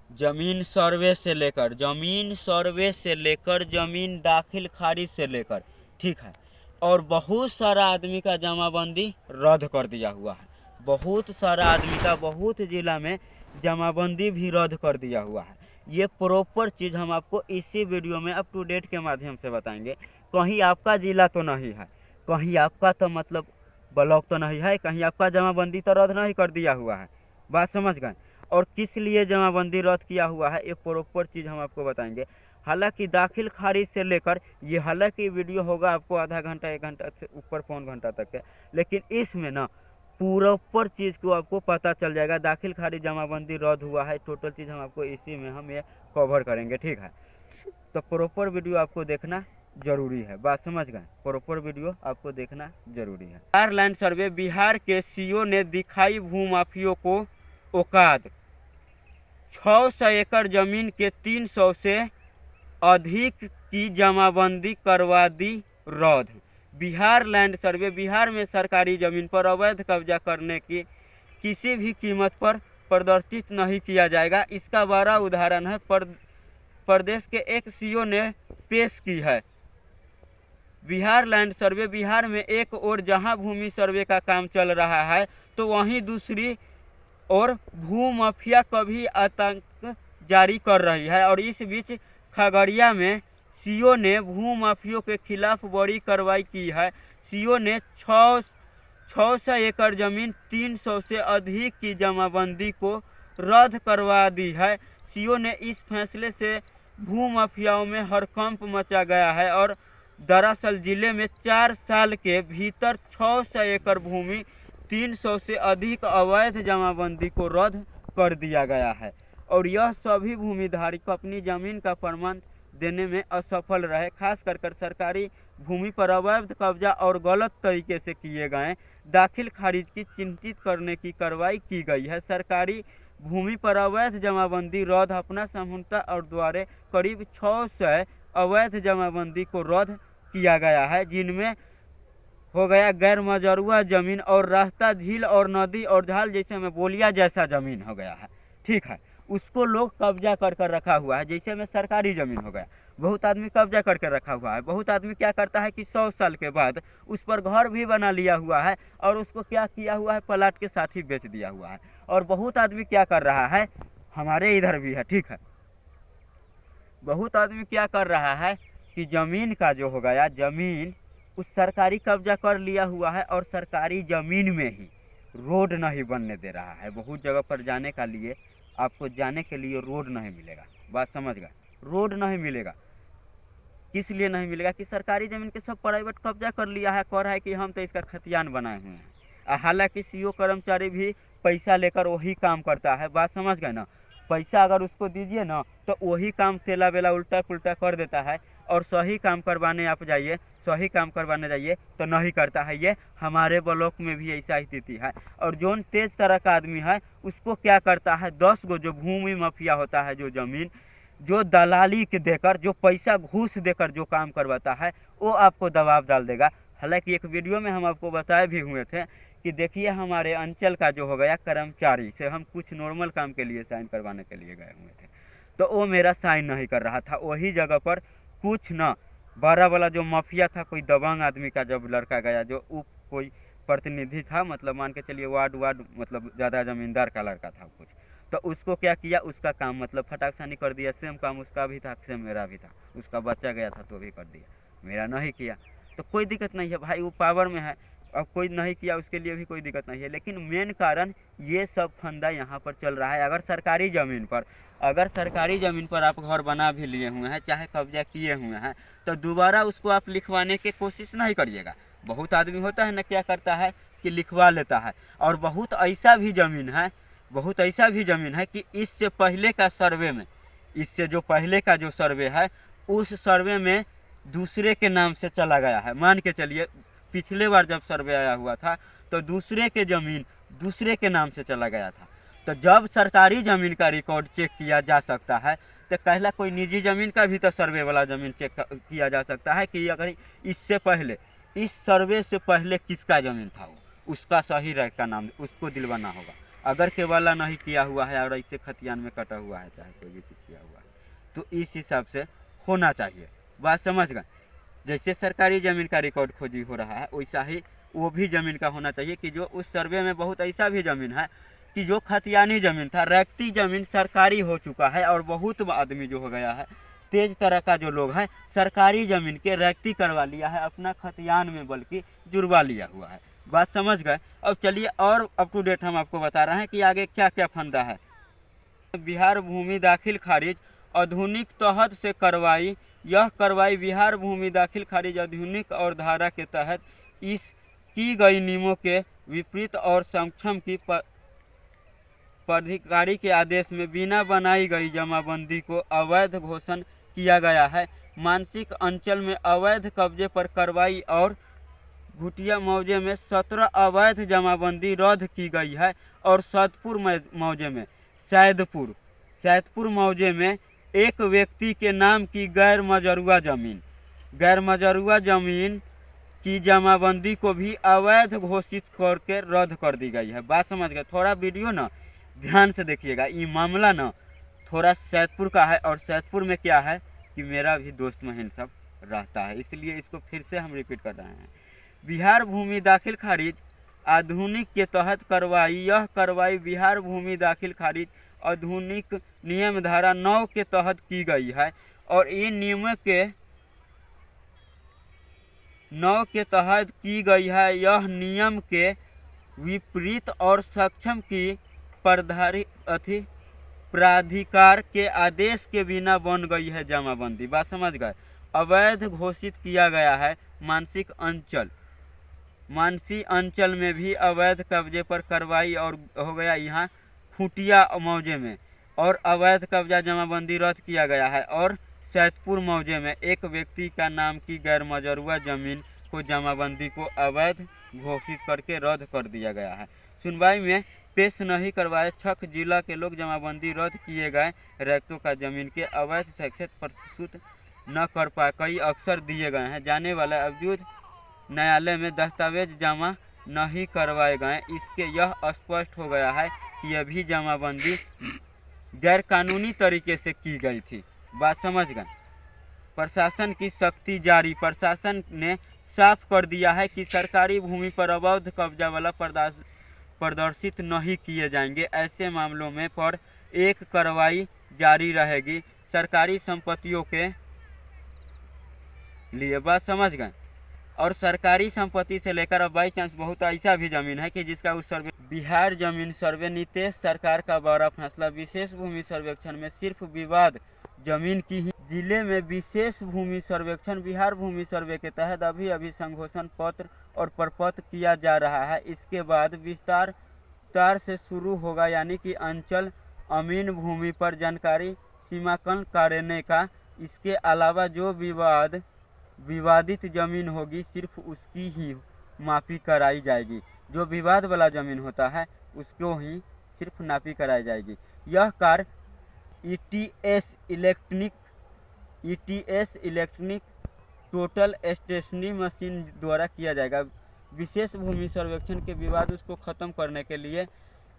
जमीन सर्वे से लेकर जमीन दाखिल खारिज से लेकर, ठीक है। और बहुत सारा आदमी का जमाबंदी रद्द कर दिया हुआ है। बहुत सारा आदमी का बहुत ज़िला में जमाबंदी भी रद्द कर दिया हुआ है। ये प्रॉपर चीज़ हम आपको इसी वीडियो में अप टू डेट के माध्यम से बताएंगे। कहीं आपका ज़िला तो नहीं है, कहीं आपका तो मतलब ब्लॉक तो नहीं है, कहीं आपका जमाबंदी तो रद्द नहीं कर दिया हुआ है। बात समझ गए। और किस लिए जमाबंदी रद्द किया हुआ है ये प्रॉपर चीज़ हम आपको बताएंगे। हालांकि दाखिल खारिज से लेकर ये, हालांकि वीडियो होगा आपको आधा घंटा 1 घंटा से ऊपर पौन घंटा तक है, लेकिन इसमें ना प्रॉपर चीज़ को आपको पता चल जाएगा। दाखिल खारिज जमाबंदी रद्द हुआ है, टोटल चीज़ हम आपको इसी में हम ये कवर करेंगे, ठीक है। तो प्रॉपर वीडियो आपको देखना जरूरी है। बात समझ गए। प्रॉपर वीडियो आपको देखना जरूरी है। बिहार लैंड सर्वे, बिहार के सीओ ने दिखाई भूमाफियों को औकात। 600 एकड़ जमीन के 300 से अधिक की जमाबंदी करवा दी रद्द। बिहार लैंड सर्वे, बिहार में सरकारी जमीन पर अवैध कब्जा करने की किसी भी कीमत पर प्रदर्शित नहीं किया जाएगा। इसका बड़ा उदाहरण है प्रदेश के एक सीओ ने पेश की है। बिहार लैंड सर्वे, बिहार में एक और जहां भूमि सर्वे का काम चल रहा है, तो वहीं दूसरी और भूमाफिया कभी आतंक जारी कर रही है। और इस बीच खगड़िया में सीओ ने भूमाफियों के खिलाफ बड़ी कार्रवाई की है। सीओ ने 600 एकड़ जमीन 300 से अधिक की जमाबंदी को रद्द करवा दी है। सीओ ने इस फैसले से भूमाफियाओं में हड़कंप मचा गया है और दरअसल जिले में 4 साल के भीतर 600 एकड़ भूमि 300 से अधिक अवैध जमाबंदी को रद्द कर दिया गया है। और यह सभी भूमिधारी को अपनी जमीन का प्रमाण देने में असफल रहे। खास कर सरकारी भूमि पर अवैध कब्जा और गलत तरीके से किए गए दाखिल खारिज की चिंतित करने की कार्रवाई की गई है। सरकारी भूमि पर अवैध जमाबंदी रद्द अपना समूहता और द्वारा करीब 600 अवैध जमाबंदी को रद्द किया गया है, जिनमें हो गया गैर मजरूआ जमीन और रास्ता, झील और नदी और ढाल जैसे में बोलिया जैसा जमीन हो गया है, ठीक है। उसको लोग कब्जा कर रखा हुआ है, जैसे में सरकारी जमीन हो गया। बहुत आदमी कब्जा करके रखा हुआ है। बहुत आदमी क्या करता है कि 100 साल के बाद उस पर घर भी बना लिया हुआ है और उसको क्या किया हुआ है, प्लाट के साथ ही बेच दिया हुआ है। और बहुत आदमी क्या कर रहा है, हमारे इधर भी है, ठीक है। बहुत आदमी क्या कर रहा है कि जमीन का जो हो गया, जमीन उस सरकारी कब्जा कर लिया हुआ है और सरकारी जमीन में ही रोड नहीं बनने दे रहा है। बहुत जगह पर जाने का लिए, आपको जाने के लिए रोड नहीं मिलेगा। बात समझ गए। रोड नहीं मिलेगा, किस लिए नहीं मिलेगा कि सरकारी जमीन के सब प्राइवेट कब्जा कर लिया है। कह रहा है कि हम तो इसका खतियान बनाए हुए हैं। हालांकि सीओ कर्मचारी भी पैसा लेकर वही काम करता है। बात समझ गए ना। पैसा अगर उसको दीजिए ना तो वही काम तेला बेला उल्टा पुल्टा कर देता है। और सही काम करवाने आप जाइए, सही काम करवाने जाइए तो नहीं करता है। ये हमारे ब्लॉक में भी ऐसा स्थिति है। और जो तेज तरह का आदमी है उसको क्या करता है, 10 गो जो भूमि माफिया होता है, जो जमीन जो दलाली के देकर, जो पैसा घूस देकर जो काम करवाता है, वो आपको दबाव डाल देगा। हालांकि एक वीडियो में हम आपको बताए भी हुए थे कि देखिए हमारे अंचल का जो हो गया कर्मचारी से हम कुछ नॉर्मल काम के लिए साइन करवाने के लिए गए हुए थे, तो वो मेरा साइन नहीं कर रहा था। वही जगह पर कुछ न बड़ा वाला जो माफिया था, कोई दबंग आदमी का जब लड़का गया, जो कोई प्रतिनिधि था, मतलब मान के चलिए वार्ड मतलब ज़्यादा जमींदार का लड़का था कुछ, तो उसको क्या किया, उसका काम मतलब फटाक सानी कर दिया। सेम काम उसका भी था, सेम मेरा भी था। उसका बच्चा गया था तो भी कर दिया, मेरा नहीं किया। तो कोई दिक्कत नहीं है भाई, वो पावर में है। अब कोई नहीं किया उसके लिए भी कोई दिक्कत नहीं है। लेकिन मेन कारण ये सब फंदा यहाँ पर चल रहा है। अगर सरकारी ज़मीन पर आप घर बना भी लिए हुए हैं, चाहे कब्जा किए हुए हैं, तो दोबारा उसको आप लिखवाने की कोशिश नहीं करिएगा। बहुत आदमी होता है ना, क्या करता है कि लिखवा लेता है। और बहुत ऐसा भी ज़मीन है कि इससे पहले का सर्वे में, इससे जो पहले का जो सर्वे है, उस सर्वे में दूसरे के नाम से चला गया है। मान के चलिए पिछले बार जब सर्वे आया हुआ था तो दूसरे के ज़मीन दूसरे के नाम से चला गया था। तो जब सरकारी ज़मीन का रिकॉर्ड चेक किया जा सकता है, तो कहला कोई निजी ज़मीन का भी तो सर्वे वाला ज़मीन चेक किया जा सकता है कि अगर इससे पहले, इस सर्वे से पहले किसका ज़मीन था, वो उसका सही रैक का नाम उसको दिलवाना होगा। अगर केवला नहीं किया हुआ है और ऐसे खतियान में कटा हुआ है चाहे कोई भी चीज़ किया हुआ है, तो इस हिसाब से होना चाहिए। बात समझ गए। जैसे सरकारी ज़मीन का रिकॉर्ड खोजी हो रहा है वैसा ही वो भी ज़मीन का होना चाहिए कि जो उस सर्वे में बहुत ऐसा भी ज़मीन है कि जो खतियानी ज़मीन था, रैयती ज़मीन सरकारी हो चुका है और बहुत आदमी जो हो गया है तेज तरह का जो लोग हैं सरकारी ज़मीन के रैयती करवा लिया है, अपना खतियान में बल्कि जुड़वा लिया हुआ है। बात समझ गए। अब चलिए और अप टू डेट हम आपको बता रहे हैं कि आगे क्या क्या फंदा है। बिहार भूमि दाखिल खारिज आधुनिक तहत से करवाई। यह कार्रवाई बिहार भूमि दाखिल खारिज आधुनिक और धारा के तहत इस की गई नियमों के विपरीत और सक्षम की पदाधिकारी के आदेश में बिना बनाई गई जमाबंदी को अवैध घोषण किया गया है। मानसिक अंचल में अवैध कब्जे पर कार्रवाई और घुटिया मौजे में 17 अवैध जमाबंदी रद्द की गई है और सैदपुर मौजे में सैदपुर मौजे में एक व्यक्ति के नाम की गैर मजरूआ जमीन की जमाबंदी को भी अवैध घोषित करके रद्द कर दी गई है। बात समझ गए। थोड़ा वीडियो ना ध्यान से देखिएगा, ये मामला ना थोड़ा सैदपुर का है और सैदपुर में क्या है कि मेरा भी दोस्त महीन सब रहता है, इसलिए इसको फिर से हम रिपीट कर रहे हैं। बिहार भूमि दाखिल खारिज आधुनिक के तहत करवाई। यह कार्रवाई बिहार भूमि दाखिल खारिज आधुनिक नियम धारा 9 के तहत की गई है और इन नियमों के 9 के तहत की गई है। यह नियम के विपरीत और सक्षम की प्राधिकार के आदेश के बिना बन गई है जमाबंदी। बात समझ गए। अवैध घोषित किया गया है मानसी अंचल में भी अवैध कब्जे पर कार्रवाई और हो गया यहाँ खूंटिया मौजे में, और अवैध कब्जा जमाबंदी रद्द किया गया है और सैदपुर मौजे में एक व्यक्ति का नाम की गैर मजरूआ जमीन को जमाबंदी को अवैध घोषित करके रद्द कर दिया गया है। सुनवाई में पेश नहीं करवाए छक जिला के लोग जमाबंदी रद्द किए गए रैयतों का जमीन के अवैध सेक्शन प्रस्तुत न कर पाए कई अक्सर दिए गए हैं जाने वाले अवजूद न्यायालय में दस्तावेज जमा नहीं करवाए गए। इसके यह स्पष्ट हो गया है कि यह भी जमाबंदी गैर कानूनी तरीके से की गई थी। बात समझ गए। प्रशासन की सख्ती जारी। प्रशासन ने साफ कर दिया है कि सरकारी भूमि पर अवैध कब्जा वाला प्रदर्शित नहीं किए जाएंगे। ऐसे मामलों में पर एक कार्रवाई जारी रहेगी सरकारी संपत्तियों के लिए। बात समझ गए। और सरकारी संपत्ति से लेकर अब बाई चांस बहुत ऐसा भी जमीन है कि जिसका उस सर्वे बिहार जमीन सर्वे नीतीश सरकार का बड़ा फैसला। विशेष भूमि सर्वेक्षण में सिर्फ विवाद जमीन की ही। जिले में विशेष भूमि सर्वेक्षण बिहार भूमि सर्वे के तहत अभी संघोषण पत्र और प्रपत्र किया जा रहा है। इसके बाद विस्तार से शुरू होगा, यानी कि अंचल अमीन भूमि पर जानकारी सीमांकन करने का। इसके अलावा जो विवादित जमीन होगी सिर्फ उसकी ही मापी कराई जाएगी। जो विवाद वाला जमीन होता है उसको ही सिर्फ नापी कराई जाएगी। यह कार्य ETS electronic total stationery machine द्वारा किया जाएगा। विशेष भूमि सर्वेक्षण के विवाद उसको ख़त्म करने के लिए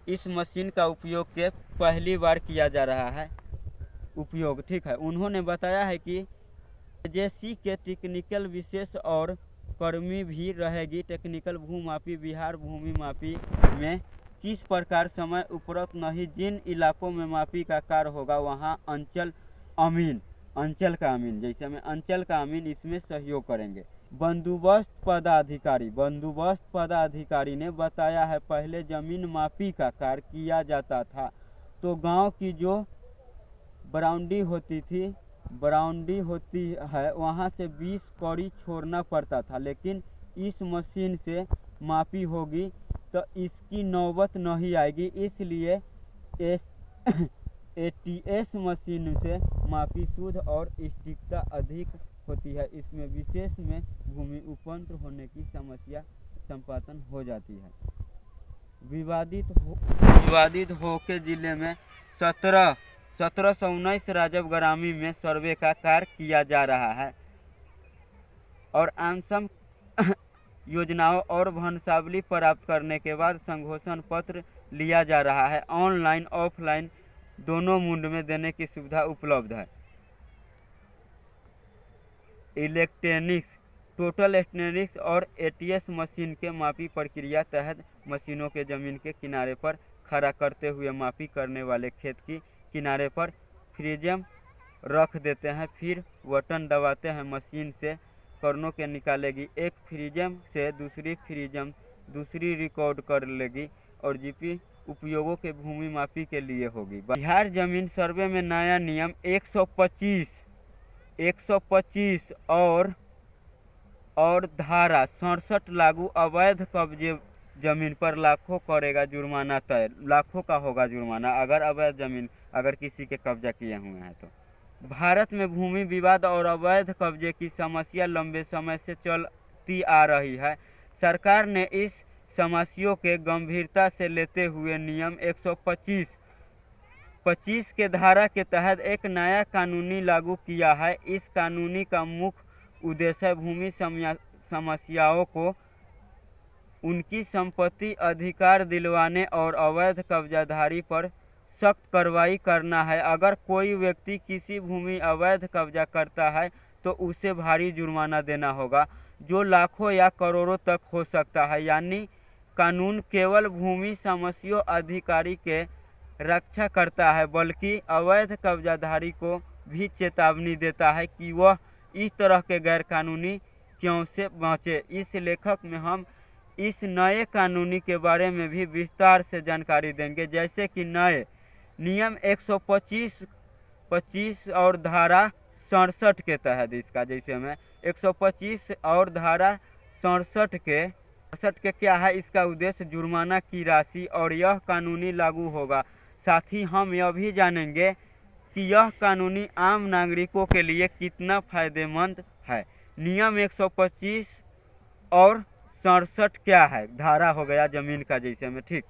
इस मशीन का उपयोग के पहली बार किया जा रहा है उपयोग। ठीक है। उन्होंने बताया है कि एजेंसी के टेक्निकल विशेष और कर्मी भी रहेगी। टेक्निकल भूमापी बिहार भूमि मापी में किस प्रकार समय उपरोक्त नहीं। जिन इलाकों में मापी का कार्य होगा वहां अंचल का अमीन जैसे हमें अंचल का अमीन इसमें सहयोग करेंगे। बंदोबस्त पदाधिकारी ने बताया है पहले जमीन मापी का कार्य किया जाता था तो गांव की जो बाउंड्री होती है वहां से 20 कौड़ी छोड़ना पड़ता था, लेकिन इस मशीन से मापी होगी तो इसकी नौबत नहीं आएगी। इसलिए एटीएस मशीन से मापी शुद्ध और सटीकता अधिक होती है। इसमें विशेष में भूमि उपंत्र होने की समस्या संपादन हो जाती है। विवादित हो के जिले में 1719 राजव ग्रामीण में सर्वे का कार्य किया जा रहा है और आंसम योजनाओं और वंशावली प्राप्त करने के बाद संघोषण पत्र लिया जा रहा है। ऑनलाइन ऑफलाइन दोनों मोड में देने की सुविधा उपलब्ध है। इलेक्ट्रॉनिक्स टोटल स्टेरिक्स और एटीएस मशीन के मापी प्रक्रिया तहत मशीनों के जमीन के किनारे पर खड़ा करते हुए मापी करने वाले खेत की किनारे पर फ्रीजम रख देते हैं, फिर बटन दबाते हैं, मशीन से कर्नों के निकालेगी। एक फ्रीजम से दूसरी रिकॉर्ड कर लेगी और जीपी उपयोगों के भूमि मापी के लिए होगी। बिहार जमीन सर्वे में नया नियम 125 और धारा 67 लागू। अवैध कब्जे जमीन पर लाखों करेगा जुर्माना तय, लाखों का होगा जुर्माना अगर अवैध जमीन अगर किसी के कब्जा किए हुए हैं तो। भारत में भूमि विवाद और अवैध कब्जे की समस्या लंबे समय से चलती आ रही है। सरकार ने इस समस्या के गंभीरता से लेते हुए नियम 125 के धारा के तहत एक नया कानूनी लागू किया है। इस कानूनी का मुख्य उद्देश्य भूमि समस्याओं को उनकी संपत्ति अधिकार दिलवाने और अवैध कब्जाधारी पर सख्त कार्रवाई करना है। अगर कोई व्यक्ति किसी भूमि अवैध कब्जा करता है तो उसे भारी जुर्माना देना होगा, जो लाखों या करोड़ों तक हो सकता है। यानी कानून केवल भूमि समस्या अधिकारी के रक्षा करता है, बल्कि अवैध कब्जाधारी को भी चेतावनी देता है कि वह इस तरह के गैर कानूनी क्यों से बचे। इस लेखक में हम इस नए कानूनी के बारे में भी विस्तार से जानकारी देंगे, जैसे कि नए नियम 125 और धारा 67 के तहत इसका, जैसे में 125 और धारा 67 के क्या है, इसका उद्देश्य जुर्माना की राशि और यह कानूनी लागू होगा। साथ ही हम यह भी जानेंगे कि यह कानूनी आम नागरिकों के लिए कितना फायदेमंद है। नियम 125 और 67 क्या है, धारा हो गया जमीन का जैसे में, ठीक।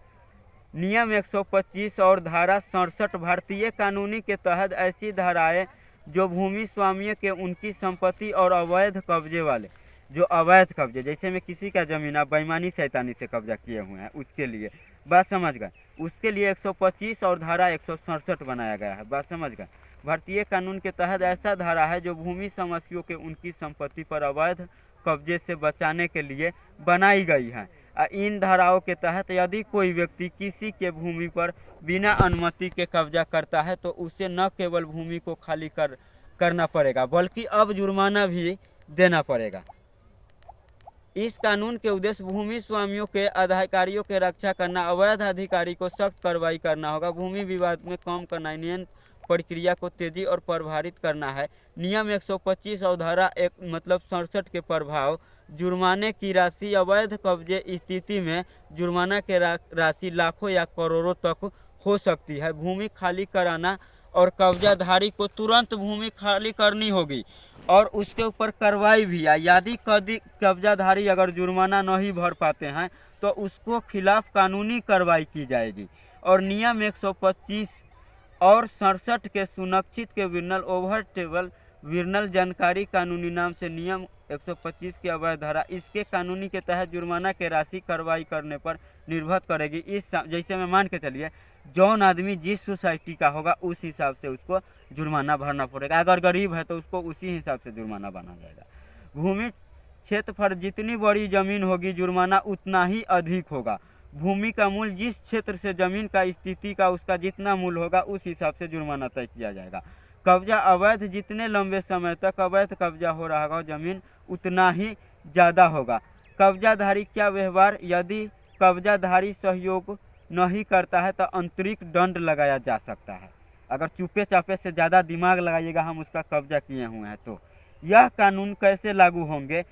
नियम 125 और धारा 67 भारतीय कानूनी के तहत ऐसी धाराएं जो भूमि स्वामियों के उनकी संपत्ति और अवैध कब्जे वाले, जो अवैध कब्जे जैसे में किसी का जमीन आप बेईमानी शैतानी से कब्जा किए हुए हैं, उसके लिए, बात समझ गए, उसके लिए 125 और धारा 167 बनाया गया है, बात समझ गए। भारतीय कानून के तहत ऐसा धारा है जो भूमि समस्याओं के उनकी संपत्ति पर अवैध कब्जे से बचाने के लिए बनाई गई है। इन धाराओं के तहत यदि कोई व्यक्ति किसी के भूमि पर बिना अनुमति के कब्जा करता है तो उसे न केवल भूमि को खाली करना पड़ेगा, बल्कि अब जुर्माना भी देना पड़ेगा। इस कानून के उद्देश्य भूमि स्वामियों के अधिकारियों के रक्षा करना, अवैध अधिकारी को सख्त कार्रवाई करना होगा, भूमि विवाद में कम करना, नियंत्रण प्रक्रिया को तेजी और प्रभावित करना है। नियम 125 और धारा 67 के प्रभाव जुर्माने की राशि, अवैध कब्जे स्थिति में जुर्माना के राशि लाखों या करोड़ों तक हो सकती है। भूमि खाली कराना और कब्जाधारी को तुरंत भूमि खाली करनी होगी और उसके ऊपर कार्रवाई भी है। यदि कब्जाधारी अगर जुर्माना नहीं भर पाते हैं तो उसको खिलाफ कानूनी कार्रवाई की जाएगी। और नियम 125 और 67 के सुनिश्चित के विरनल ओवर टेबल विरनल जानकारी कानूनी नाम से नियम 125 की अवैध धारा, इसके कानूनी के तहत जुर्माना के राशि कार्रवाई करने पर निर्भर करेगी। इस जैसे में मान के चलिए जौन आदमी जिस सोसाइटी का होगा उस हिसाब से उसको जुर्माना भरना पड़ेगा, अगर गरीब है तो उसको उसी हिसाब से जुर्माना बना जाएगा। भूमि क्षेत्र पर जितनी बड़ी जमीन होगी जुर्माना उतना ही अधिक होगा। भूमि का मूल्य जिस क्षेत्र से जमीन का स्थिति का उसका जितना मूल्य होगा उस हिसाब से जुर्माना तय किया जाएगा। कब्जा अवैध जितने लंबे समय तक अवैध कब्जा हो रहा होगा जमीन उतना ही ज़्यादा होगा। कब्जाधारी क्या व्यवहार, यदि कब्जाधारी सहयोग नहीं करता है तो आंतरिक दंड लगाया जा सकता है। अगर चुपे चापे से ज़्यादा दिमाग लगाइएगा हम उसका कब्जा किए हुए हैं तो। यह कानून कैसे लागू होंगे,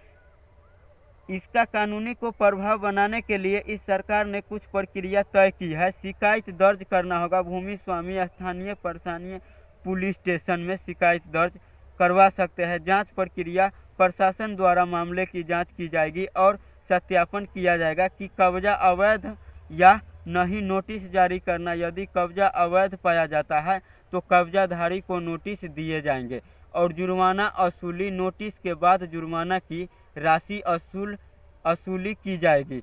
इसका कानूनी को प्रभाव बनाने के लिए इस सरकार ने कुछ प्रक्रिया तय की है। शिकायत दर्ज करना होगा, भूमि स्वामी स्थानीय प्रशासनीय पुलिस स्टेशन में शिकायत दर्ज करवा सकते हैं। जांच प्रक्रिया प्रशासन द्वारा मामले की जांच की जाएगी और सत्यापन किया जाएगा कि कब्जा अवैध या नहीं। नोटिस जारी करना, यदि कब्जा अवैध पाया जाता है तो कब्जाधारी को नोटिस दिए जाएंगे और जुर्माना असूली, नोटिस के बाद जुर्माना की राशि असूली की जाएगी।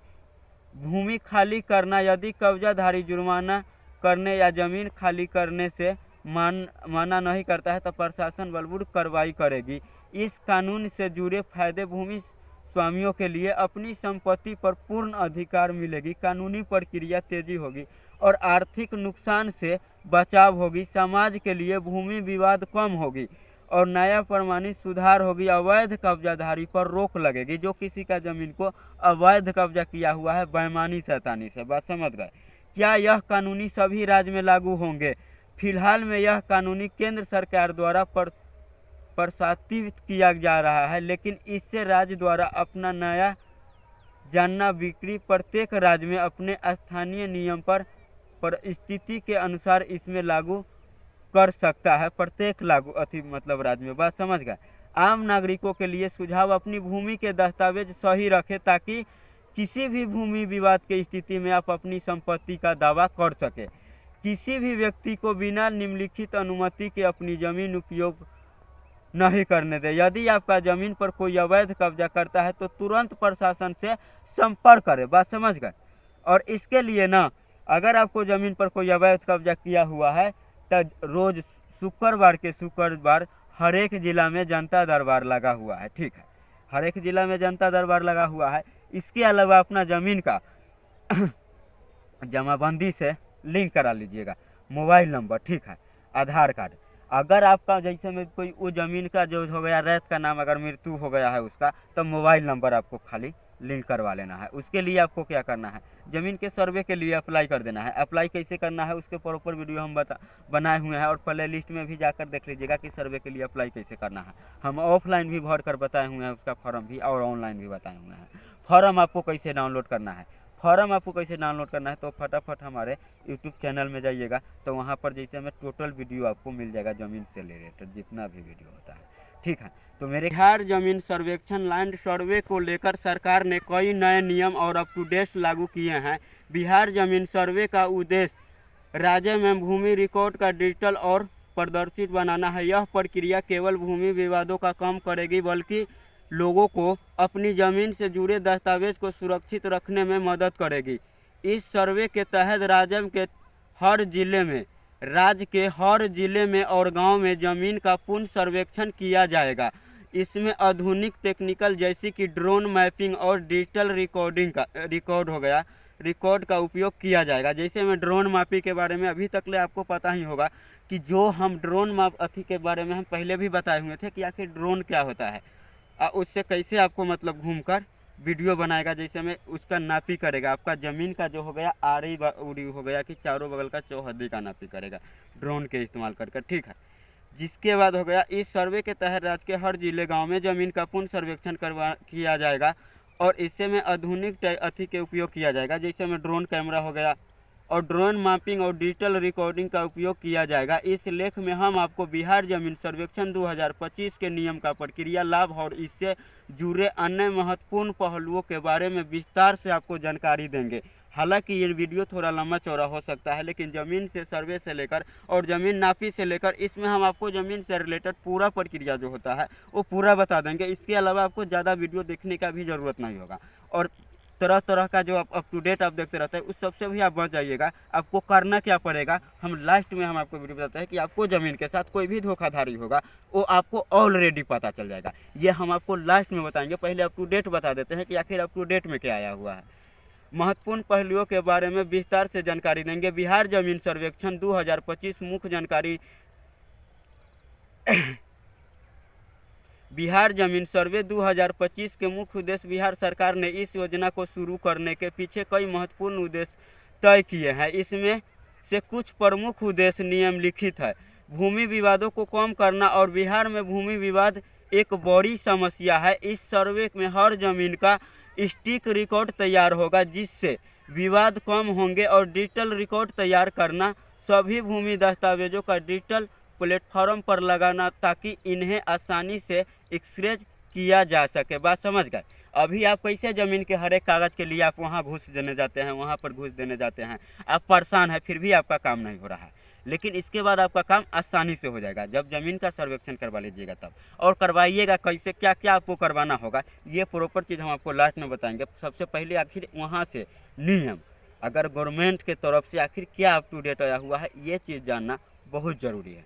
भूमि खाली करना, यदि कब्जाधारी जुर्माना करने या जमीन खाली करने से मना नहीं करता है तो प्रशासन बलपूर्वक कार्रवाई करेगी। इस कानून से जुड़े फायदे भूमि स्वामियों के लिए अपनी संपत्ति पर पूर्ण अधिकार मिलेगी, कानूनी प्रक्रिया तेजी होगी और आर्थिक नुकसान से बचाव होगी। समाज के लिए भूमि विवाद कम होगी और नया प्रमाणित सुधार होगी। अवैध कब्जाधारी पर रोक लगेगी। जो किसी का जमीन को अवैध कब्जा किया हुआ है बेईमानी शैतानी से, बात समझ गए। क्या यह कानूनी सभी राज्य में लागू होंगे? फिलहाल में यह कानूनी केंद्र सरकार द्वारा प्रशासित किया जा रहा है, लेकिन इससे राज्य द्वारा अपना नया जानना बिक्री प्रत्येक राज्य में अपने स्थानीय नियम पर स्थिति के अनुसार इसमें लागू कर सकता है। प्रत्येक लागू मतलब राज्य में, बात समझ गए। आम नागरिकों के लिए सुझाव, अपनी भूमि के दस्तावेज सही रखें ताकि किसी भी भूमि विवाद की स्थिति में आप अपनी संपत्ति का दावा कर सके। किसी भी व्यक्ति को बिना निम्नलिखित अनुमति के अपनी जमीन उपयोग नहीं करने दे। यदि आपका जमीन पर कोई अवैध कब्जा करता है तो तुरंत प्रशासन से संपर्क करें, बात समझ गए। और इसके लिए ना, अगर आपको जमीन पर कोई अवैध कब्जा किया हुआ है तो रोज शुक्रवार के शुक्रवार हर एक जिला में जनता दरबार लगा हुआ है, ठीक है। हर एक जिला में जनता दरबार लगा हुआ है। इसके अलावा अपना जमीन का जमाबंदी से लिंक करा लीजिएगा, मोबाइल नंबर, ठीक है, आधार कार्ड। अगर आपका जैसे में कोई वो जमीन का जो हो गया रैत का नाम अगर मृत्यु हो गया है उसका, तो मोबाइल नंबर आपको खाली लिंक करवा लेना है। उसके लिए आपको क्या करना है, ज़मीन के सर्वे के लिए अप्लाई कर देना है। अप्लाई कैसे करना है उसके प्रॉपर वीडियो हम बनाए हुए हैं और प्ले लिस्ट में भी जाकर देख लीजिएगा कि सर्वे के लिए अप्लाई कैसे करना है। हम ऑफलाइन भी भर कर बताए हुए हैं उसका फॉर्म भी, और ऑनलाइन भी बताए हुए हैं। फॉर्म आपको कैसे डाउनलोड करना है, तो फटाफट हमारे यूट्यूब चैनल में जाइएगा, तो वहाँ पर जैसे हमें टोटल वीडियो आपको मिल जाएगा ज़मीन से रिलेटेड जितना भी वीडियो होता है, ठीक है। तो मेरे बिहार जमीन सर्वेक्षण लैंड सर्वे को लेकर सरकार ने कई नए नियम और अप टू डेट लागू किए हैं। बिहार जमीन सर्वे का उद्देश्य राज्य में भूमि रिकॉर्ड का डिजिटल और प्रदर्शित बनाना है। यह प्रक्रिया केवल भूमि विवादों का कम करेगी बल्कि लोगों को अपनी ज़मीन से जुड़े दस्तावेज को सुरक्षित रखने में मदद करेगी। इस सर्वे के तहत राज्य के हर जिले में और गांव में ज़मीन का पुनः सर्वेक्षण किया जाएगा। इसमें आधुनिक टेक्निकल जैसी कि ड्रोन मैपिंग और डिजिटल रिकॉर्ड का उपयोग किया जाएगा। जैसे मैं ड्रोन मापी के बारे में अभी तक ले आपको पता ही होगा कि जो हम ड्रोन के बारे में हम पहले भी बताए हुए थे कि आखिर ड्रोन क्या होता है, उससे कैसे आपको मतलब घूमकर वीडियो बनाएगा। जैसे में उसका नापी करेगा, आपका ज़मीन का जो हो गया आड़ी उड़ी हो गया कि चारों बगल का चौहद्दी का नापी करेगा ड्रोन के इस्तेमाल करके, ठीक है। जिसके बाद हो गया, इस सर्वे के तहत राज्य के हर जिले गांव में ज़मीन का पुनः सर्वेक्षण किया जाएगा और इससे में आधुनिक के उपयोग किया जाएगा। जैसे में ड्रोन कैमरा हो गया और ड्रोन मैपिंग और डिजिटल रिकॉर्डिंग का उपयोग किया जाएगा। इस लेख में हम आपको बिहार जमीन सर्वेक्षण 2025 के नियम का प्रक्रिया, लाभ और इससे जुड़े अन्य महत्वपूर्ण पहलुओं के बारे में विस्तार से आपको जानकारी देंगे। हालांकि ये वीडियो थोड़ा लंबा चौड़ा हो सकता है, लेकिन ज़मीन से सर्वे से लेकर और ज़मीन नापी से लेकर इसमें हम आपको ज़मीन से रिलेटेड पूरा प्रक्रिया जो होता है वो पूरा बता देंगे। इसके अलावा आपको ज़्यादा वीडियो देखने का भी ज़रूरत नहीं होगा और तरह तरह का जो अप टू डेट आप देखते रहते हैं उस सबसे भी आप बच जाइएगा। आपको करना क्या पड़ेगा, हम लास्ट में हम आपको वीडियो बताते हैं कि आपको ज़मीन के साथ कोई भी धोखाधड़ी होगा वो आपको ऑलरेडी पता चल जाएगा। ये हम आपको लास्ट में बताएंगे। पहले अप टू डेट बता देते हैं कि आखिर अप टू डेट में क्या आया हुआ है। महत्वपूर्ण पहलुओं के बारे में विस्तार से जानकारी देंगे। बिहार जमीन सर्वेक्षण 2025 मुख्य जानकारी बिहार जमीन सर्वे 2025 के मुख्य उद्देश्य। बिहार सरकार ने इस योजना को शुरू करने के पीछे कई महत्वपूर्ण उद्देश्य तय किए हैं। इसमें से कुछ प्रमुख उद्देश्य निम्नलिखित है। भूमि विवादों को कम करना और बिहार में भूमि विवाद एक बड़ी समस्या है। इस सर्वे में हर जमीन का स्टिक रिकॉर्ड तैयार होगा जिससे विवाद कम होंगे और डिजिटल रिकॉर्ड तैयार करना, सभी भूमि दस्तावेजों का डिजिटल प्लेटफॉर्म पर लगाना ताकि इन्हें आसानी से एक्सरेज किया जा सके। बात समझ गए। अभी आप कैसे ज़मीन के हर एक कागज़ के लिए आप वहाँ घूस देने जाते हैं, वहाँ पर घूस देने जाते हैं, आप परेशान हैं, फिर भी आपका काम नहीं हो रहा है। लेकिन इसके बाद आपका काम आसानी से हो जाएगा जब ज़मीन का सर्वेक्षण करवा लीजिएगा तब। और करवाइएगा कैसे, क्या क्या आपको करवाना होगा, ये प्रॉपर चीज़ हम आपको लास्ट में बताएंगे। सबसे पहले आखिर वहाँ से नियम, अगर गवर्नमेंट के तरफ से आखिर क्या अप टू डेट आया हुआ है, ये चीज़ जानना बहुत ज़रूरी है।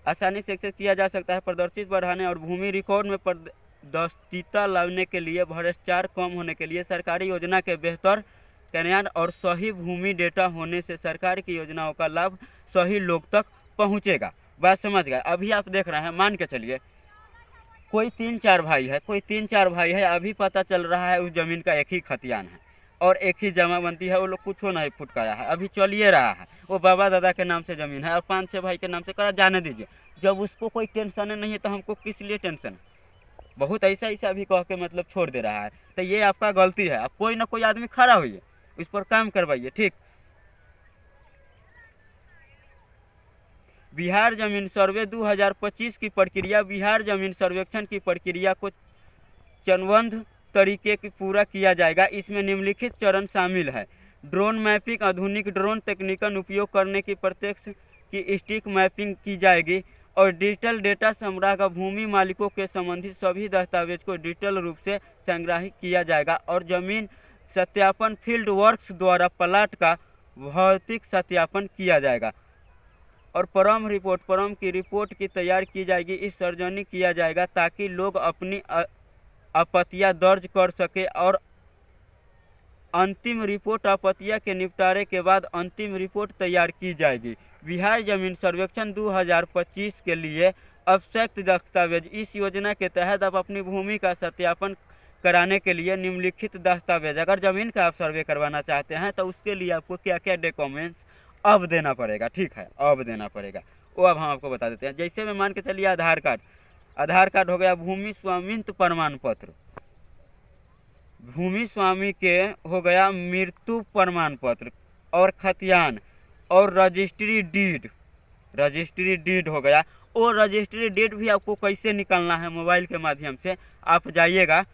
आसानी से एक्सेस किया जा सकता है। प्रदर्शित बढ़ाने और भूमि रिकॉर्ड में पारदर्शिता लाने के लिए, भ्रष्टाचार कम होने के लिए, सरकारी योजना के बेहतर क्रियान्वयन और सही भूमि डेटा होने से सरकार की योजनाओं का लाभ सही लोग तक पहुंचेगा। बात समझ गए? अभी आप देख रहे हैं, मान के चलिए कोई 3-4 भाई है, अभी पता चल रहा है उस जमीन का एक ही खतियान है और एक ही जमाबंदी है, वो लोग कुछ नहीं फुटकाया है, अभी चलिए रहा है, वो बाबा दादा के नाम से ज़मीन है और 5-6 भाई के नाम से करा, जाने दीजिए। जब उसको कोई टेंशन नहीं है तो हमको किस लिए टेंशन है? बहुत ऐसा ऐसा भी कह के मतलब छोड़ दे रहा है, तो ये आपका गलती है। आप कोई ना कोई आदमी खड़ा होइए, इस पर काम करवाइए, ठीक। बिहार जमीन सर्वे 2025 की प्रक्रिया, बिहार जमीन सर्वेक्षण की प्रक्रिया को चरणबद्ध तरीके की पूरा किया जाएगा। इसमें निम्नलिखित चरण शामिल है: ड्रोन मैपिंग, आधुनिक ड्रोन तकनीकन उपयोग करने की प्रत्यक्ष की स्टिक मैपिंग की जाएगी और डिजिटल डेटा संग्रह का भूमि मालिकों के संबंधित सभी दस्तावेज को डिजिटल रूप से संग्रहित किया जाएगा और जमीन सत्यापन फील्ड वर्क्स द्वारा प्लाट का भौतिक सत्यापन किया जाएगा और परम की रिपोर्ट की तैयार की जाएगी। इस सार्वजनिक किया जाएगा ताकि लोग अपनी आपत्तियां दर्ज कर सके और अंतिम रिपोर्ट आपत्तियां के निपटारे के बाद अंतिम रिपोर्ट तैयार की जाएगी। बिहार जमीन सर्वेक्षण 2025 के लिए आवश्यक दस्तावेज। इस योजना के तहत आप अपनी भूमि का सत्यापन कराने के लिए निम्नलिखित दस्तावेज, अगर ज़मीन का आप सर्वे करवाना चाहते हैं तो उसके लिए आपको क्या क्या डॉक्यूमेंट्स अब देना पड़ेगा, ठीक है, अब देना पड़ेगा, वो अब हम आपको बता देते हैं। जैसे में मान के चलिए आधार कार्ड हो गया, भूमि स्वामित्व प्रमाण पत्र, भूमि स्वामी के हो गया मृत्यु प्रमाण पत्र और खतियान और रजिस्ट्री डीड हो गया। और रजिस्ट्री डीड भी आपको कैसे निकालना है, मोबाइल के माध्यम से आप जाइएगा,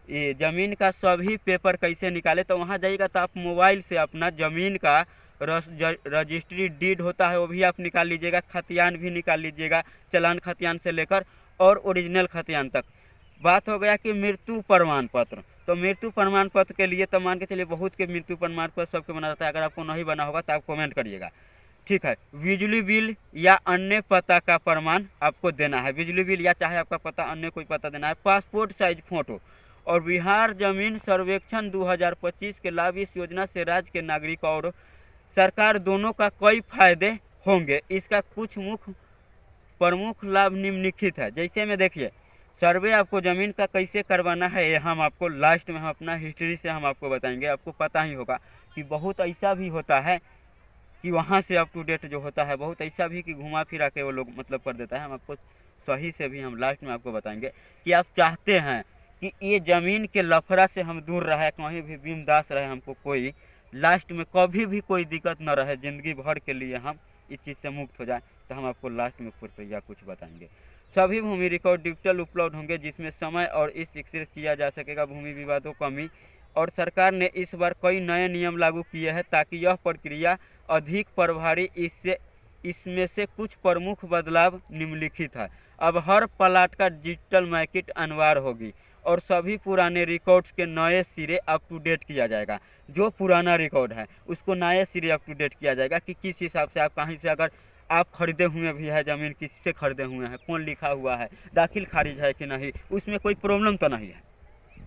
ये ज़मीन का सभी पेपर कैसे निकाले, तो वहाँ जाइएगा तो आप मोबाइल से अपना ज़मीन का रजिस्ट्री डीड होता है वो भी आप निकाल लीजिएगा, खतियान भी निकाल लीजिएगा, चालान खतियान से लेकर और ओरिजिनल खतियान तक। बात हो गया कि मृत्यु प्रमाण पत्र, तो मृत्यु प्रमाण पत्र के लिए तो मान के चलिए बहुत के मृत्यु प्रमाण पत्र सबके बना रहता है, अगर आपको नहीं बना होगा तो आप कमेंट करिएगा, ठीक है। बिजली बिल या अन्य पता का प्रमाण आपको देना है, बिजली बिल या चाहे आपका पता अन्य कोई पता देना है। पासपोर्ट साइज फोटो और बिहार जमीन सर्वेक्षण 2025 के लाभ, इस योजना से राज्य के नागरिक और सरकार दोनों का कई फायदे होंगे। इसका कुछ प्रमुख लाभ निम्नलिखित है। जैसे में देखिए, सर्वे आपको ज़मीन का कैसे करवाना है ये हम आपको लास्ट में हम अपना हिस्ट्री से हम आपको बताएंगे। आपको पता ही होगा कि बहुत ऐसा भी होता है कि वहाँ से अप टू डेट जो होता है, बहुत ऐसा भी कि घुमा फिरा के वो लोग मतलब कर देता है। हम आपको सही से भी हम लास्ट में आपको बताएंगे कि आप चाहते हैं कि ये ज़मीन के लफड़ा से हम दूर रहे, कहीं भी बिंदास रहे, हमको कोई लास्ट में कभी भी कोई दिक्कत न रहे, ज़िंदगी भर के लिए हम इस चीज़ से मुक्त हो जाए, तो हम आपको लास्ट में प्रक्रिया कुछ बताएंगे। सभी भूमि रिकॉर्ड डिजिटल उपलब्ध होंगे जिसमें समय और इस शिक्षित किया जा सकेगा भूमि विवादों कमी। और सरकार ने इस बार कई नए नियम लागू किए हैं ताकि यह प्रक्रिया अधिक प्रभावी। इसमें से कुछ प्रमुख बदलाव निम्नलिखित है। अब हर प्लाट का डिजिटल मैकिट अनिवार्य होगी और सभी पुराने रिकॉर्ड्स के नए सिरे अप टू डेट किया जाएगा। जो पुराना रिकॉर्ड है उसको नए सिरे अप टू डेट किया जाएगा कि किस हिसाब से आप कहीं से अगर आप खरीदे हुए भी है ज़मीन, किसी से खरीदे हुए हैं, कौन लिखा हुआ है, दाखिल खारिज है कि नहीं, उसमें कोई प्रॉब्लम तो नहीं है।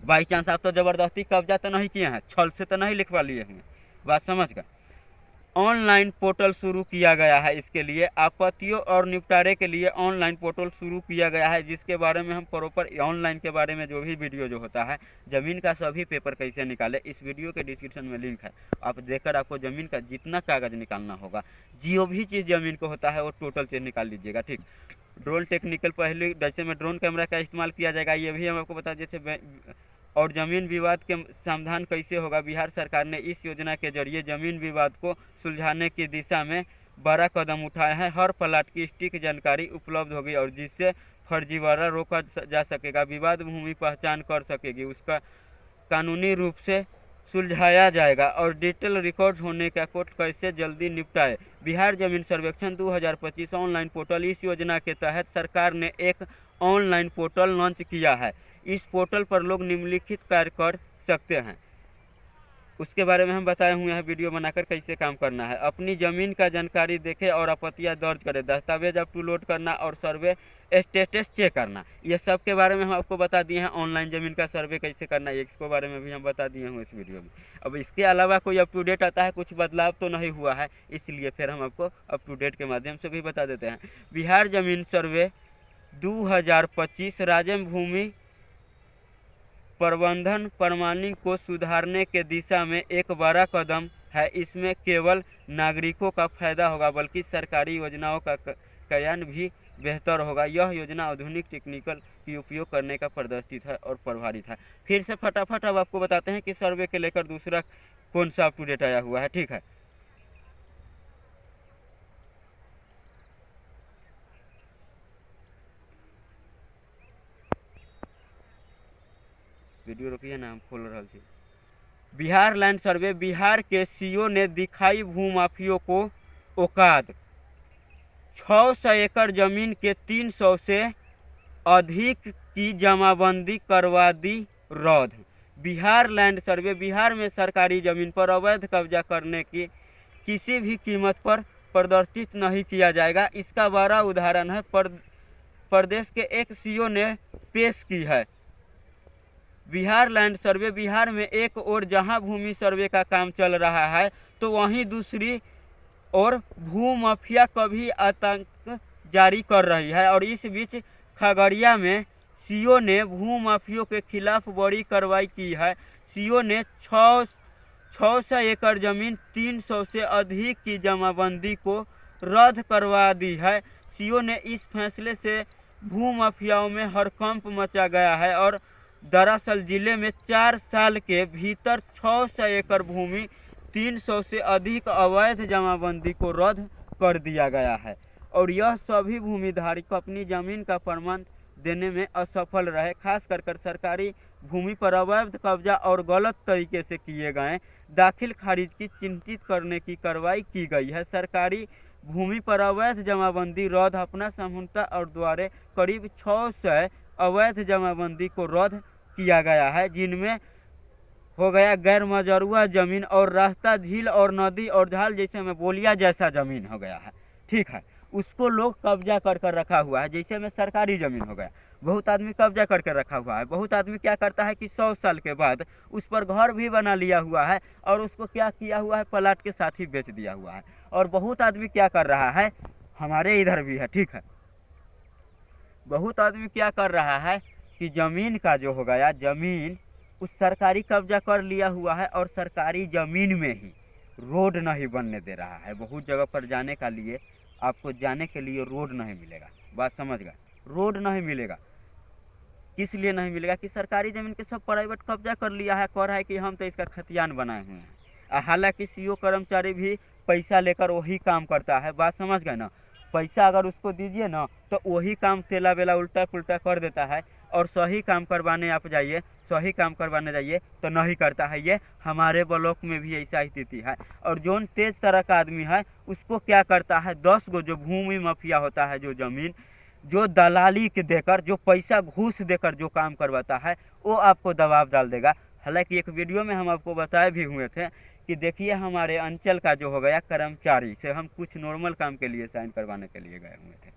बाई चांस आप तो ज़बरदस्ती कब्जा तो नहीं किए हैं, छल से तो नहीं लिखवा लिए हैं। बात समझ गए? ऑनलाइन पोर्टल शुरू किया गया है, इसके लिए आपत्तियों और निपटारे के लिए ऑनलाइन पोर्टल शुरू किया गया है, जिसके बारे में हम प्रॉपर ऑनलाइन के बारे में जो भी वीडियो जो होता है, ज़मीन का सभी पेपर कैसे निकाले, इस वीडियो के डिस्क्रिप्शन में लिंक है, आप देखकर आपको ज़मीन का जितना कागज़ निकालना होगा, जो भी चीज़ ज़मीन को होता है वो टोटल चीज़ निकाल लीजिएगा, ठीक। ड्रोन टेक्निकल पहले जैसे में ड्रोन कैमरा का इस्तेमाल किया जाएगा, ये भी हम आपको बता जैसे। और ज़मीन विवाद के समाधान कैसे होगा, बिहार सरकार ने इस योजना के जरिए ज़मीन विवाद को सुलझाने की दिशा में बड़ा कदम उठाया है। हर प्लाट की सटीक जानकारी उपलब्ध होगी और जिससे फर्जीवाड़ा रोका जा सकेगा, विवाद भूमि पहचान कर सकेगी, उसका कानूनी रूप से सुलझाया जाएगा और डिजिटल रिकॉर्ड होने का कोर्ट कैसे जल्दी निपटाए। बिहार जमीन सर्वेक्षण 2025 ऑनलाइन पोर्टल, इस योजना के तहत सरकार ने एक ऑनलाइन पोर्टल लॉन्च किया है। इस पोर्टल पर लोग निम्नलिखित कार्य कर सकते हैं। उसके बारे में हम बताए हुए हैं वीडियो बनाकर कैसे काम करना है। अपनी ज़मीन का जानकारी देखें और आपत्तियां दर्ज करें, दस्तावेज अपलोड करना और सर्वे स्टेटस चेक करना, ये सब के बारे में हम आपको बता दिए हैं। ऑनलाइन ज़मीन का सर्वे कैसे करना है इसके बारे में भी हम बता दिए हैं इस वीडियो में। अब इसके अलावा कोई अप टू डेट आता है, कुछ बदलाव तो नहीं हुआ है, इसलिए फिर हम आपको अप टू डेट के माध्यम से भी बता देते हैं। बिहार ज़मीन सर्वे 2025 राज्य भूमि प्रबंधन प्रणाली को सुधारने के दिशा में एक बड़ा कदम है। इसमें केवल नागरिकों का फायदा होगा, बल्कि सरकारी योजनाओं का क्रियान्वयन भी बेहतर होगा। यह योजना आधुनिक टेक्निकल की उपयोग करने का प्रदर्शित है और प्रभावित है। फिर से फटाफट अब आपको बताते हैं कि सर्वे के लेकर दूसरा कौन सा अप टू डेट आया हुआ है। ठीक है, वीडियो रोकिए ना, हम खोल रहा छी। बिहार लैंड सर्वे, बिहार के सीओ ने दिखाई भूमाफियों को औकात। 600 एकड़ जमीन के 300 से अधिक की जमाबंदी करवा दी रद्द। बिहार लैंड सर्वे, बिहार में सरकारी जमीन पर अवैध कब्जा करने की किसी भी कीमत पर प्रदर्शित नहीं किया जाएगा। इसका बड़ा उदाहरण है प्रदेश के एक सीओ ने पेश की है। बिहार लैंड सर्वे, बिहार में एक और जहां भूमि सर्वे का काम चल रहा है, तो वहीं दूसरी और भूमाफिया कभी आतंक जारी कर रही है। और इस बीच खगड़िया में सीओ ने भूमाफियों के खिलाफ बड़ी कार्रवाई की है। सीओ ने 600 एकड़ जमीन 300 से अधिक की जमाबंदी को रद्द करवा दी है। सीओ ने इस फैसले से भूमाफियाओं में हड़कंप मचा गया है और दरअसल जिले में 4 साल के भीतर 600 एकड़ भूमि 300 से अधिक अवैध जमाबंदी को रद्द कर दिया गया है। और यह सभी भूमिधारी को अपनी जमीन का प्रमाण देने में असफल रहे। खास कर सरकारी भूमि पर अवैध कब्जा और गलत तरीके से किए गए दाखिल खारिज की चिंतित करने की कार्रवाई की गई है। सरकारी भूमि पर अवैध जमाबंदी रद्द अपना समूहता और द्वारा करीब 600 अवैध जमाबंदी को रद्द किया गया है, जिनमें हो गया गैर मजरूआ जमीन और रास्ता, झील और नदी और ढाल जैसे में बोलिया जैसा जमीन हो गया है। ठीक है, उसको लोग कब्जा कर रखा हुआ है, जैसे में सरकारी जमीन हो गया। बहुत आदमी कब्जा करके रखा हुआ है। बहुत आदमी क्या करता है कि 100 साल के बाद उस पर घर भी बना लिया हुआ है और उसको क्या किया हुआ है, प्लाट के साथ ही बेच दिया हुआ है। और बहुत आदमी क्या कर रहा है, हमारे इधर भी है, ठीक है, बहुत आदमी क्या कर रहा है कि जमीन का जो हो गया, जमीन उस सरकारी कब्जा कर लिया हुआ है और सरकारी जमीन में ही रोड नहीं बनने दे रहा है। बहुत जगह पर जाने का लिए आपको जाने के लिए रोड नहीं मिलेगा। बात समझ गए, रोड नहीं मिलेगा। किस लिए नहीं मिलेगा कि सरकारी जमीन के सब प्राइवेट कब्जा कर लिया है, कह रहा है कि हम तो इसका खतियान बनाए हुए हैं। हालांकि सीओ कर्मचारी भी पैसा लेकर वही काम करता है। बात समझ गए ना, पैसा अगर उसको दीजिए ना तो वही काम तेला बेला उल्टा पुल्टा कर देता है। और सही काम करवाने आप जाइए, सही काम करवाने जाइए तो नहीं करता है। ये हमारे ब्लॉक में भी ऐसा स्थिति है। और जो तेज तरह का आदमी है उसको क्या करता है, 10 गो जो भूमि माफिया होता है, जो जमीन जो दलाली के देकर, जो पैसा घूस देकर जो काम करवाता है, वो आपको दबाव डाल देगा। हालांकि एक वीडियो में हम आपको बताए भी हुए थे कि देखिए हमारे अंचल का जो हो गया कर्मचारी से हम कुछ नॉर्मल काम के लिए साइन करवाने के लिए गए हुए थे,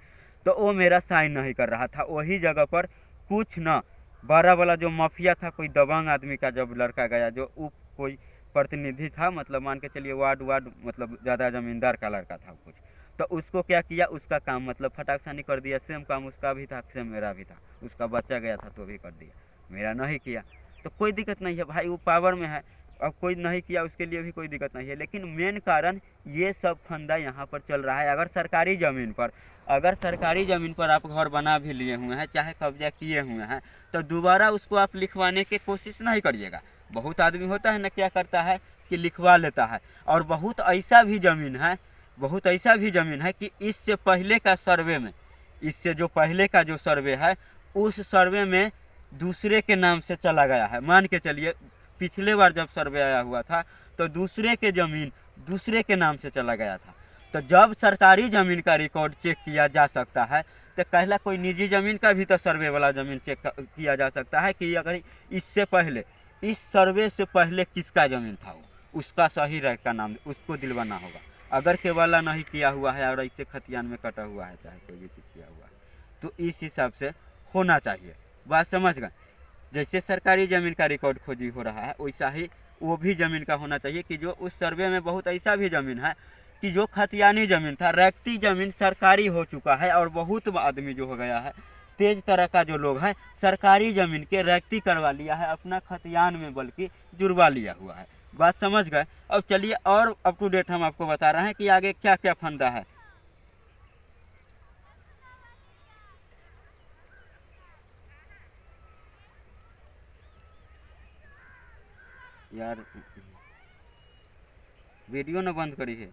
तो वो मेरा साइन नहीं कर रहा था। वही जगह पर कुछ न बड़ा वाला जो माफिया था, कोई दबंग आदमी का जब लड़का गया, जो कोई प्रतिनिधि था, मतलब मान के चलिए वार्ड मतलब ज़्यादा जमींदार का लड़का था कुछ, तो उसको क्या किया, उसका काम मतलब फटाक सानी कर दिया। सेम काम उसका भी था, सेम मेरा भी था। उसका बच्चा गया था तो भी कर दिया, मेरा नहीं किया। तो कोई दिक्कत नहीं है भाई, वो पावर में है। अब कोई नहीं किया उसके लिए भी कोई दिक्कत नहीं है। लेकिन मेन कारण ये सब फंदा यहाँ पर चल रहा है। अगर सरकारी ज़मीन पर आप घर बना भी लिए हुए हैं, चाहे कब्जा किए हुए हैं, तो दोबारा उसको आप लिखवाने की कोशिश नहीं करिएगा। बहुत आदमी होता है ना, क्या करता है कि लिखवा लेता है। और बहुत ऐसा भी ज़मीन है कि इससे पहले का सर्वे में, इससे जो पहले का जो सर्वे है, उस सर्वे में दूसरे के नाम से चला गया है। मान के चलिए पिछले बार जब सर्वे आया हुआ था तो दूसरे के ज़मीन दूसरे के नाम से चला गया था। तो जब सरकारी ज़मीन का रिकॉर्ड चेक किया जा सकता है, तो पहला कोई निजी ज़मीन का भी तो सर्वे वाला ज़मीन चेक किया जा सकता है कि अगर इससे पहले, इस सर्वे से पहले किसका ज़मीन था वो। उसका सही रैंक का नाम उसको दिलवाना होगा। अगर केवला नहीं किया हुआ है और ऐसे खतियान में कटा हुआ है चाहे कोई भी चीज़ किया हुआ है तो इस हिसाब से होना चाहिए। बात समझ गए। जैसे सरकारी ज़मीन का रिकॉर्ड खोजी हो रहा है वैसा ही वो भी ज़मीन का होना चाहिए कि जो उस सर्वे में बहुत ऐसा भी ज़मीन है कि जो खतियानी ज़मीन था, रैयती ज़मीन सरकारी हो चुका है और बहुत आदमी जो हो गया है तेज तरह का जो लोग हैं सरकारी ज़मीन के रैयती करवा लिया है, अपना खतियान में बल्कि जुड़वा लिया हुआ है। बात समझ गए। अब चलिए और अप टू डेट हम आपको बता रहे हैं कि आगे क्या क्या फंदा है। यार वीडियो न बंद करी है।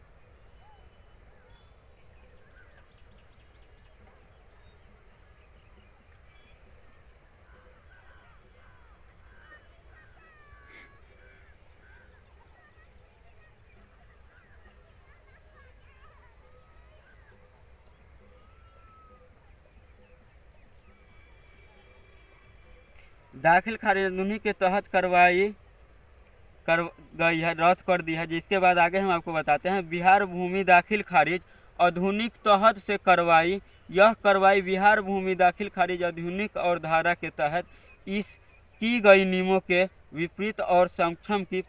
दाखिल खारिज उन्हीं के तहत करवाई कर गई है, रद्द कर दी है। जिसके बाद आगे हम आपको बताते हैं बिहार भूमि दाखिल खारिज आधुनिक तहत से करवाई। यह करवाई बिहार भूमि दाखिल खारिज आधुनिक और धारा के तहत इस की गई नियमों के विपरीत और सक्षम की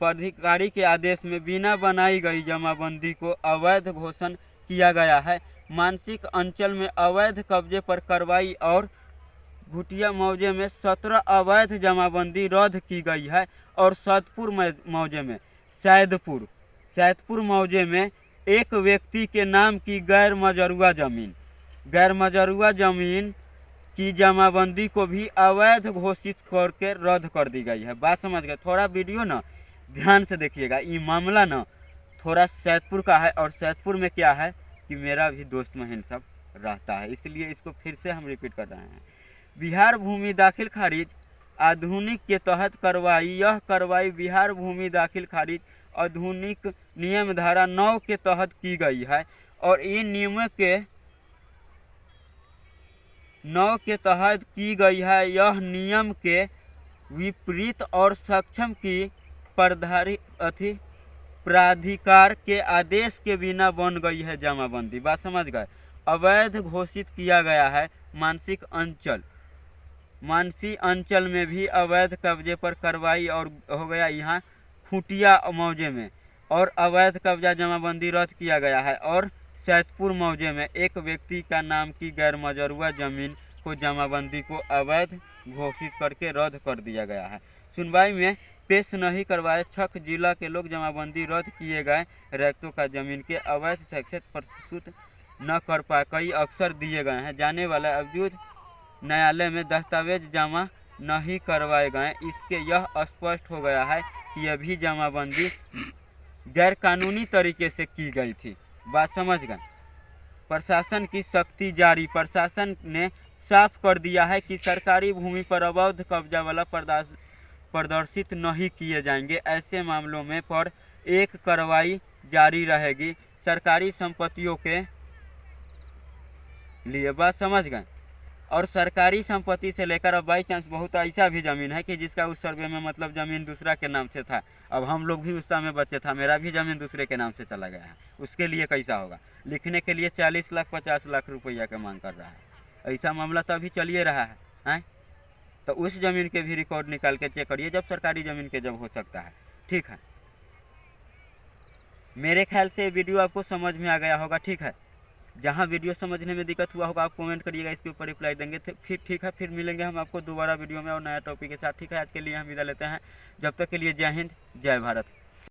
पदाधिकारी के आदेश में बिना बनाई गई जमाबंदी को अवैध घोषण किया गया है। मानसिक अंचल में अवैध कब्जे पर कार्रवाई और भुटिया मौजे में 17 अवैध जमाबंदी रद्द की गई है और सैदपुर मौजे में सैदपुर मौजे में एक व्यक्ति के नाम की गैर मजरूआ जमीन की जमाबंदी को भी अवैध घोषित करके रद्द कर दी गई है। बात समझ गए। थोड़ा वीडियो ना ध्यान से देखिएगा। ये मामला ना थोड़ा सैदपुर का है और सैदपुर में क्या है कि मेरा भी दोस्त महीन सब रहता है, इसलिए इसको फिर से हम रिपीट कर रहे हैं। बिहार भूमि दाखिल खारिज आधुनिक के तहत करवाई। यह करवाई बिहार भूमि दाखिल खारिज आधुनिक नियम धारा 9 के तहत की गई है और इन नियमों के 9 के तहत की गई है। यह नियम के विपरीत और सक्षम की प्राधिकार के आदेश के बिना बन गई है जमाबंदी। बात समझ गए। अवैध घोषित किया गया है मानसी अंचल में भी अवैध कब्जे पर कार्रवाई और हो गया यहाँ खूंटिया मौजे में और अवैध कब्जा जमाबंदी रद्द किया गया है और सैदपुर मौजे में एक व्यक्ति का नाम की गैर मजरूआ जमीन को जमाबंदी को अवैध घोषित करके रद्द कर दिया गया है। सुनवाई में पेश नहीं करवाए छक जिला के लोग जमाबंदी रद्द किए गए रैयतों का जमीन के अवैध सेक्शन प्रस्तुत न कर पाए कई अक्सर दिए गए हैं जाने वाले अवजूद न्यायालय में दस्तावेज जमा नहीं करवाए गए। इसके यह स्पष्ट हो गया है कि यह भी जमाबंदी गैर कानूनी तरीके से की गई थी। बात समझ गए। प्रशासन की सख्ती जारी। प्रशासन ने साफ कर दिया है कि सरकारी भूमि पर अवैध कब्जा वाला प्रदर्शित नहीं किए जाएंगे। ऐसे मामलों में पर एक कार्रवाई जारी रहेगी सरकारी संपत्तियों के लिए। बात समझ गए। और सरकारी संपत्ति से लेकर अब बाई चांस बहुत ऐसा भी ज़मीन है कि जिसका उस सर्वे में मतलब ज़मीन दूसरा के नाम से था। अब हम लोग भी उस समय बच्चे था, मेरा भी ज़मीन दूसरे के नाम से चला गया है। उसके लिए कैसा होगा? लिखने के लिए 40 लाख 50 लाख रुपया का मांग कर रहा है। ऐसा मामला तो अभी चलिए रहा है। तो उस ज़मीन के भी रिकॉर्ड निकाल के चेक करिए जब सरकारी ज़मीन के जब हो सकता है। ठीक है, मेरे ख्याल से वीडियो आपको समझ में आ गया होगा। ठीक है, जहाँ वीडियो समझने में दिक्कत हुआ होगा आप कमेंट करिएगा, इसके ऊपर रिप्लाई देंगे। फिर ठीक है, फिर मिलेंगे हम आपको दोबारा वीडियो में और नया टॉपिक के साथ। ठीक है, आज के लिए हम विदा लेते हैं। जब तक के लिए जय हिंद, जय भारत।